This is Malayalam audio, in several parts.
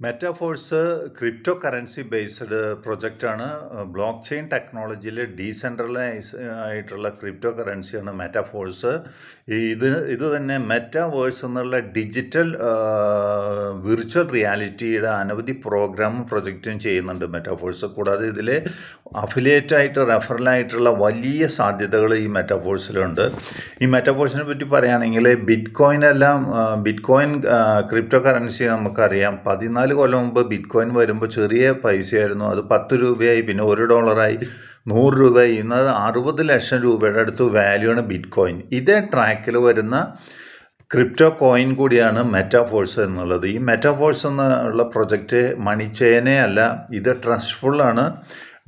മെറ്റാഫോഴ്സ് ക്രിപ്റ്റോ കറൻസി ബേസ്ഡ് പ്രൊജക്റ്റാണ്. ബ്ലോക്ക് ചെയിൻ ടെക്നോളജിയിൽ ഡീസെൻട്രലൈസ് ആയിട്ടുള്ള ക്രിപ്റ്റോ കറൻസിയാണ് മെറ്റാഫോഴ്സ്. ഇത് തന്നെ മെറ്റാവേഴ്സ് എന്നുള്ള ഡിജിറ്റൽ വിർച്വൽ റിയാലിറ്റിയുടെ അനവധി പ്രോഗ്രാമും പ്രൊജക്റ്റും ചെയ്യുന്നുണ്ട് മെറ്റാഫോഴ്സ്. കൂടാതെ ഇതിൽ അഫിലിയേറ്റായിട്ട് റെഫറലായിട്ടുള്ള വലിയ സാധ്യതകൾ ഈ മെറ്റാഫോഴ്സിലുണ്ട്. ഈ മെറ്റാഫോഴ്സിനെ പറ്റി പറയുകയാണെങ്കിൽ ബിറ്റ്കോയിൻ ക്രിപ്റ്റോ കറൻസി നമുക്കറിയാം. 14 കൊല്ലം മുമ്പ് ബിറ്റ്കോയിൻ വരുമ്പോൾ ചെറിയ പൈസയായിരുന്നു. അത് 10 രൂപയായി, പിന്നെ $1 100 രൂപയായി. ഇന്ന് 60 ലക്ഷം രൂപയുടെ അടുത്ത് വാല്യൂ ആണ് ബിറ്റ്കോയിൻ. ഇതേ ട്രാക്കിൽ വരുന്ന ക്രിപ്റ്റോ കോയിൻ കൂടിയാണ് മെറ്റാഫോഴ്സ് എന്നുള്ളത്. ഈ മെറ്റാഫോഴ്സ് എന്നുള്ള പ്രൊജക്റ്റ് മണിച്ചേനെ അല്ല, ഇത് ട്രസ്റ്റ്ഫുള്ളാണ്,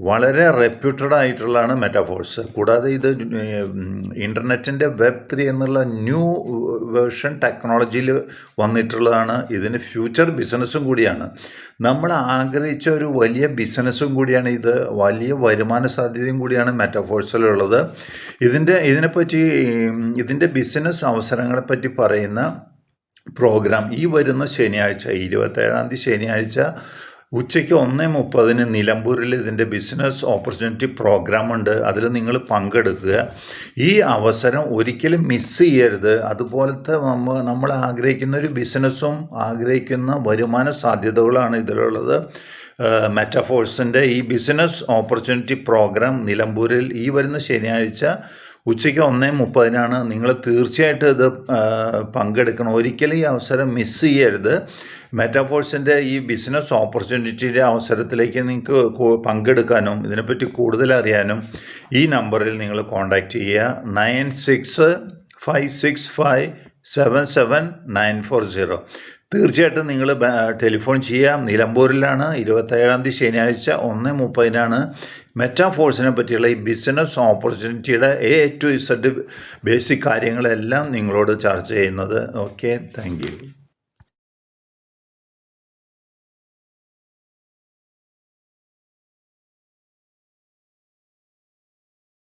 വളരെ റെപ്യൂട്ടഡ് ആയിട്ടുള്ളതാണ് മെറ്റാഫോഴ്സ്. കൂടാതെ ഇത് ഇൻ്റർനെറ്റിൻ്റെ Web3 എന്നുള്ള ന്യൂ വേർഷൻ ടെക്നോളജിയിൽ വന്നിട്ടുള്ളതാണ്. ഇതിന് ഫ്യൂച്ചർ ബിസിനസ്സും കൂടിയാണ്. നമ്മൾ ആഗ്രഹിച്ച ഒരു വലിയ ബിസിനസ്സും കൂടിയാണ് ഇത്. വലിയ വരുമാന സാധ്യതയും കൂടിയാണ് മെറ്റാഫോഴ്സിലുള്ളത്. ഇതിൻ്റെ ബിസിനസ് അവസരങ്ങളെപ്പറ്റി പറയുന്ന പ്രോഗ്രാം ഈ വരുന്ന ശനിയാഴ്ച 27-ാം തീയതി ശനിയാഴ്ച ഉച്ചയ്ക്ക് 1:30 നിലമ്പൂരിൽ ഇതിൻ്റെ ബിസിനസ് ഓപ്പർച്യൂണിറ്റി പ്രോഗ്രാം ഉണ്ട്. അതിൽ നിങ്ങൾ പങ്കെടുക്കുക. ഈ അവസരം ഒരിക്കലും മിസ് ചെയ്യരുത്. അതുപോലത്തെ നമ്മൾ ആഗ്രഹിക്കുന്ന ഒരു ബിസിനസ്സും ആഗ്രഹിക്കുന്ന വരുമാന സാധ്യതകളാണ് ഇതിലുള്ളത്. മെറ്റാഫോഴ്സിൻ്റെ ഈ ബിസിനസ് ഓപ്പർച്യൂണിറ്റി പ്രോഗ്രാം നിലമ്പൂരിൽ ഈ വരുന്ന ശനിയാഴ്ച ഉച്ചയ്ക്ക് 1:30 നിങ്ങൾ തീർച്ചയായിട്ടും ഇത് പങ്കെടുക്കണം. ഒരിക്കലും ഈ അവസരം മിസ് ചെയ്യരുത്. മെറ്റാഫോഴ്സിൻ്റെ ഈ ബിസിനസ് ഓപ്പർച്യൂണിറ്റിയുടെ അവസരത്തിലേക്ക് നിങ്ങൾക്ക് പങ്കെടുക്കാനും ഇതിനെപ്പറ്റി കൂടുതൽ അറിയാനും ഈ നമ്പറിൽ നിങ്ങൾ കോൺടാക്റ്റ് ചെയ്യുക. 9656577940. തീർച്ചയായിട്ടും നിങ്ങൾ ടെലിഫോൺ ചെയ്യാം. നിലമ്പൂരിലാണ്. 27-ാം തീയതി ശനിയാഴ്ച 1:30 മെറ്റാഫോഴ്സിനെ പറ്റിയുള്ള ഈ ബിസിനസ് ഓപ്പർച്യൂണിറ്റിയുടെ A to Z ബേസിക് കാര്യങ്ങളെല്ലാം നിങ്ങളോട് ചർച്ച ചെയ്യുന്നത്. Okay, thank U.